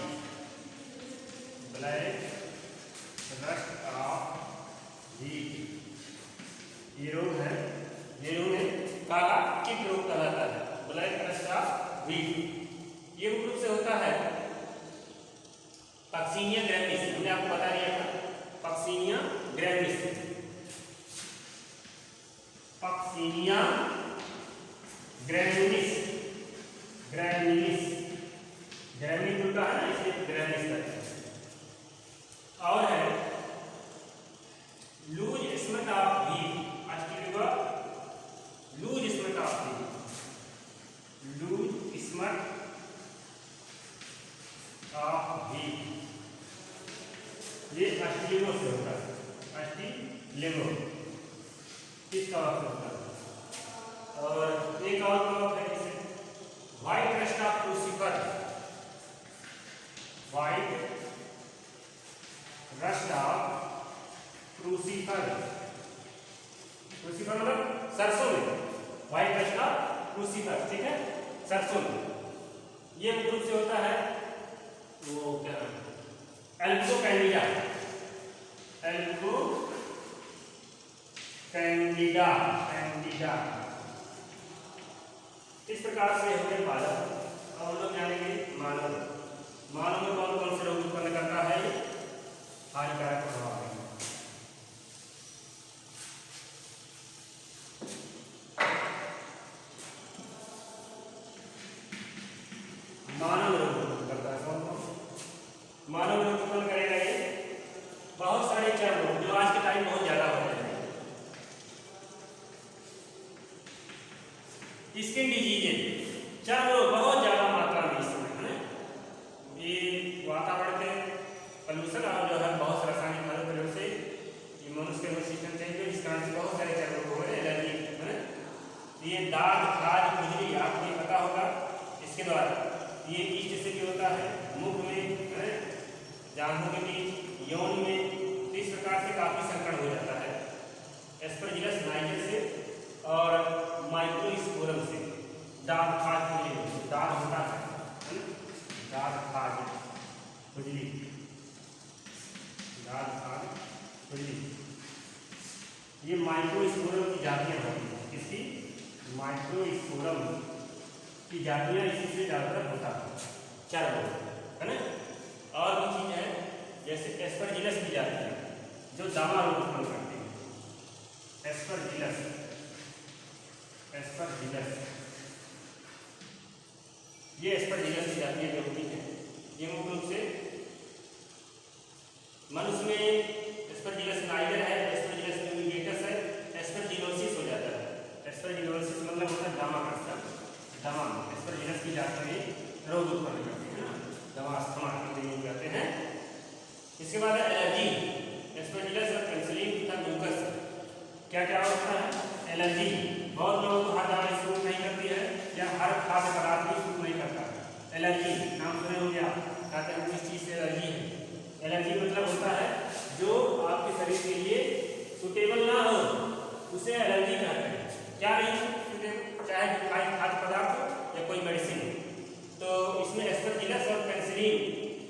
black rust of wheat, ये रोग है गेहूं में काला कीट रोग कहलाता है, ब्लैक रस्ट ऑफ व्हीट। ये मुख्य रूप से होता है पक्सीनिया ग्रैमिनिस, हमने आपको बता दिया था पक्सीनिया ग्रैमिनिस, पक्सीनिया ग्रैमिनिस, ग्रैमिनिस, ग्रैमिनिस उल्टा है ना इसलिए ग्रैमिनिस करते हैं। और है loose smut of wheat, loose smut of लेमो, इस कवक से होता है। और एक और कवक है जिसे white rust of crucifer, white rust of crucifer, crucifer मतलब सरसों में, व्हाइट रस्ट ऑफ क्रूसीफर, ठीक है, सरसों में। ये ग्रुप से होता है वो क्या एल्कोकैंडिडा, एल्कोकैंडिडा, कैंडिडा। इस प्रकार से होंगे पादप। और हम लोग जानेंगे मानव। मानव में कौन कौन से रोग उत्पन्न करता है, हानिकारक प्रभाव है। मानव रोग उत्पन्न करता है कौन कौन? मानव रोग उत्पन्न करेगा ये बहुत सारे चर्म रोग जो आज के टाइम बहुत ज्यादा हो रहे हैं। स्किन डिजीजेज, चर्म रोग बहुत ज्यादा मात्रा में इस समय है। ये वातावरण के पॉल्यूशन और जो है बहुत से रासायनिक खाद्य प्रयोग से ये मनुष्य के सिस्टम चेंज हुए, जिस कारण से बहुत सारे चर्म रोग हो रहे हैं, एलर्जी है। ये दाग, खाज, खुजली आपको ये पता होगा इसके द्वारा। ये ईस्ट से भी होता है, मुख में है, जांघों के बीच, यौन में। इस प्रकार से काफी संकट हो जाता है। एस्परजिलस नाइजर से और माइक्रोस्पोरम से दाग, खाज, खुजली, दाग होता है, दाग, खाज, खुजली, दाग, खाज, खुजली। ये माइक्रोस्पोरम की जातियां होती हैं। किसकी? माइक्रोस्पोरम की जातियां इसी से ज्यादातर होता है, चर्म रोग है ना। और भी चीज है जैसे एस्परजिलस की जातियां जो दमा रोग उत्पन्न करती है। एस्परजिलस, एस्परजिलस, ये एस्परजिलस की जातियां जो होती हैं ये मुख्य रूप से मनुष्य में एस्परजिलस नाइजर है, एस्परजिलस न्यूमिगेटस है, एस्परजिलोसिस हो जाता है। एस्परजिलोसिस मतलब होता है दमा का, दमा। एस्परजिलस की जाति में रोग उत्पन्न करती है ना, दमा, अस्थमा के कहते हैं। इसके बाद एलर्जी, एस्परजिलस और पेनिसिलिन तथा म्यूकस। क्या क्या होता है? एलर्जी, बहुत लोगों को हर दवाई सूट नहीं करती है या हर खाद्य पदार्थ भी सूट नहीं करता है। एलर्जी नाम सुने होंगे आप, कहते हैं किस चीज से एलर्जी है। एलर्जी मतलब होता है जो आपके शरीर के लिए सुटेबल ना हो उसे एलर्जी कहते हैं। क्या नहीं सुटेबल, चाहे खाद्य पदार्थ हो या कोई मेडिसिन। तो इसमें एस्परजिलस और पेनिसिलिन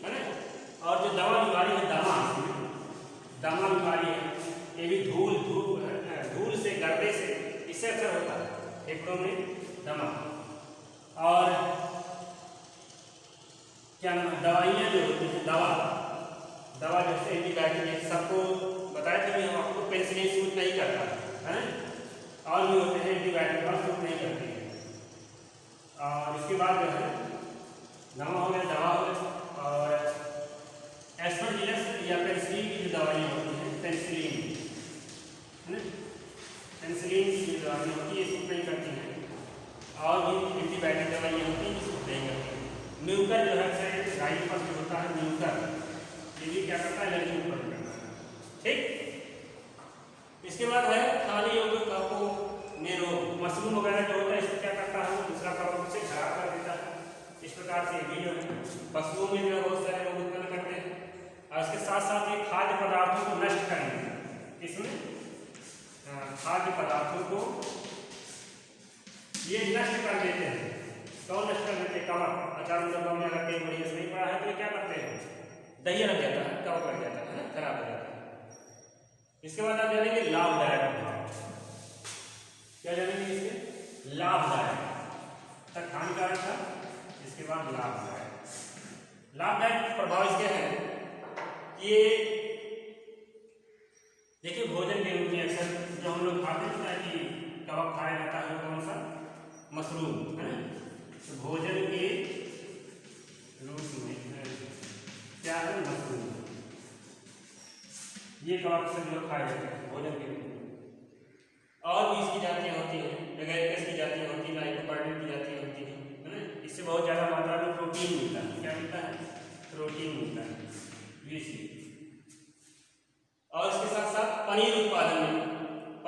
है ना। और जो दवा बीमारी है दमा, दमा बीमारी है, ये भी धूल से, गर्दे से, इससे अक्सर होता है फेफड़ों में दमा। और क्या नाम है, दवाइयाँ जो होती हैं, दवा जैसे एंटीबायोटिक, सबको बताया था कि हम आपको पेनिसिलिन सूट नहीं करता है। और भी होते हैं एंटीबायोटिक और सूट नहीं करती है। और इसके बाद जो है दमा हो गया, दवा हो गया। और एस्परजिलस या पेनिसिलिन की जो दवाइयाँ होती हैं, पेनिसिलिन है ना, पेनिसिलिन की जो दवाइयाँ होती है ये सूट नहीं करती हैं। और भी एंटीबायोटिक दवाइयाँ होती हैं सूट नहीं करती हैं। म्यूकर जो है गाय पर जो होता है म्यूकर, ये भी क्या करता है, एलर्जी उत्पन्न करता है। ठीक। इसके बाद है खाली योग कवकों में रोग, मशरूम वगैरह जो होता है इसको क्या करता है, दूसरा कवक से खराब कर देता है। इस प्रकार से भी जो है पशुओं में जो बहुत सारे रोग उत्पन्न करते हैं। और इसके साथ साथ ये खाद्य पदार्थों को नष्ट करेंगे। इसमें खाद्य पदार्थों को ये नष्ट कर देते हैं। कौन नष्ट कर देते हैं? कवक। अचार डब्बा में अगर तेल बढ़िया से नहीं पड़ा है तो ये क्या करते हैं, दहिया लग जाता है, कवक लग जाता है ना, खराब हो जाता है। इसके बाद आप जानेंगे लाभदायक प्रभाव। क्या जानेंगे इसके? लाभदायक, तक हानिकारक था, इसके बाद लाभदायक। लाभदायक प्रभाव इसके हैं, ये देखिए भोजन के रूप में अक्सर जो हम लोग खाते हैं कि कवक खाया जाता है, कौन सा? मशरूम है ना। तो भोजन के रूप में क्या है? मशरूम। ये कवक से जो खाया जाता है भोजन के रूप में। और भी इसकी जातियाँ होती हैं, एगेरिकस की जातियाँ होती हैं, लाइकोपर्डिन की जातियाँ होती हैं है ना। इससे बहुत ज़्यादा मात्रा में प्रोटीन मिलता है। क्या मिलता है? प्रोटीन मिलता है। और इसके साथ साथ पनीर उत्पादन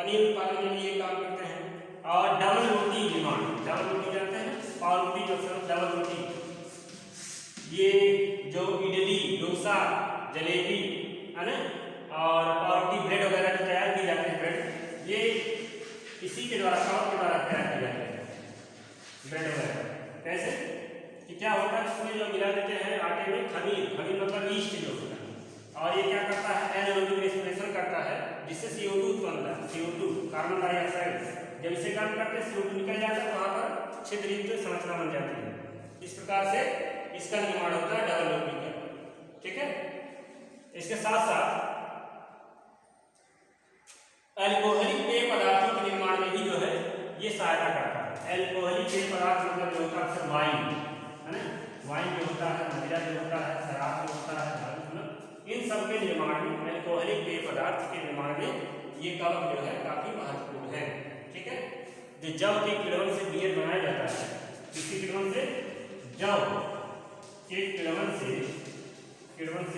पनीर उत्पादन के लिए काम करते हैं। और डबल रोटी निर्माण, डबल रोटी जानते हैं, पाव रोटी जो डबल रोटी, ये जो इडली, डोसा, जलेबी है ना, और पाव रोटी, ब्रेड वगैरह जो तैयार किए जाते हैं, ब्रेड ये इसी के द्वारा, कवक के द्वारा तैयार किए जाते हैं ब्रेड वगैरह। कैसे कि क्या होता है, इसमें जो मिला देते हैं आटे में खमीर, खमीर मतलब ईस्ट जो होता है, और ये क्या करता है, एनारोबिक रेस्पिरेशन करता है, जिससे CO2 उत्पन्न होता है। CO2 कार्बन डाइऑक्साइड, जब इसे गर्म करते हैं CO2 निकल जाता है, वहाँ पर छिद्रयुक्त संरचना बन जाती है। इस प्रकार से इसका निर्माण होता है डबल रोटी का। ठीक है, इसके साथ साथ अल्कोहलिक पेय पदार्थों के निर्माण में भी जो है ये सहायता करता है। अल्कोहलिक पेय पदार्थ मतलब जो होता है वाइन है ना, वाइन जो होता है, मदिरा जो होता है, शराब जो होता है, मतलब इन सब के निर्माण में, अल्कोहलिक पेय पदार्थ के निर्माण में ये कवक जो है काफी महत्वपूर्ण है। ठीक है, जो जव के किण्वन से बियर बनाया जाता है, किसी किण्वन से, जव के किण्वन से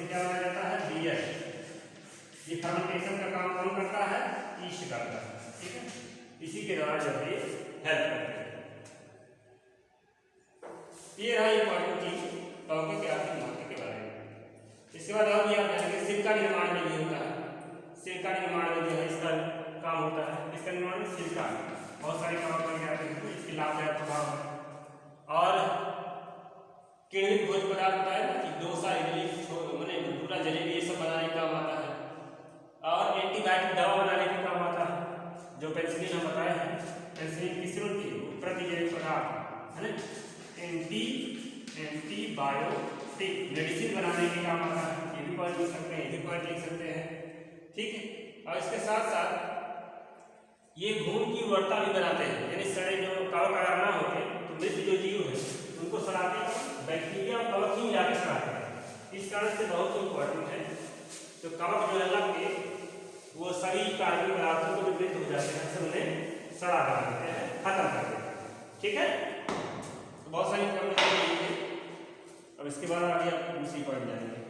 क्या बनाया जाता है, बियर। ये फर्मेंटेशन का काम कौन करता है, ईस्ट करता है। ठीक है, इसी के द्वारा जो है हेल्प करते हैं। ये रहा इंपॉर्टेंट चीज कवकों के आर्थिक महत्व के बारे में। इसके बाद और भी आप जानेंगे सिल्का निर्माण में भी होता है। सिल्का निर्माण में जो है इसका काम होता है, इसका निर्माण में सिल्का, बहुत सारे कवक बन जाते हैं, इसके लाभदायक प्रभाव है। और किण्वित भोज्य पदार्थ होता है ना, कि डोसा, इडली, मैंने भटूरा, जलेबी, ये सब बनाने का काम आता है। और एंटीबायोटिक दवा बनाने का काम आता है, जो पेनिसिलिन हम बताए हैं, पेनिसिलिन किस रोग की, प्रतिजैविक पदार्थ है ना, एंटीबायोटिक मेडिसिन बनाने के काम आता है। ये भी पॉइंट लिख सकते हैं, ये भी पॉइंट लिख सकते हैं। ठीक है, और इसके साथ साथ ये घून की उर्वरता भी बनाते हैं, यानी सड़े जो कवक अगर ना होते तो मृत जो जीव है उनको सड़ाते हैं, बैक्टीरिया और कवक ही मिलाकर सड़ाते हैं। इस कारण से बहुत इंपॉर्टेंट है, तो कवक जो है लग के वो सभी कार्बनिक पदार्थों को जो मृत हो जाते हैं सब उन्हें सड़ा कर देते हैं, खत्म कर देते हैं। ठीक है, तो बहुत सारी इंफॉर्मेशन है। अब इसके बाद आगे आप दूसरी पॉइंट जाएंगे।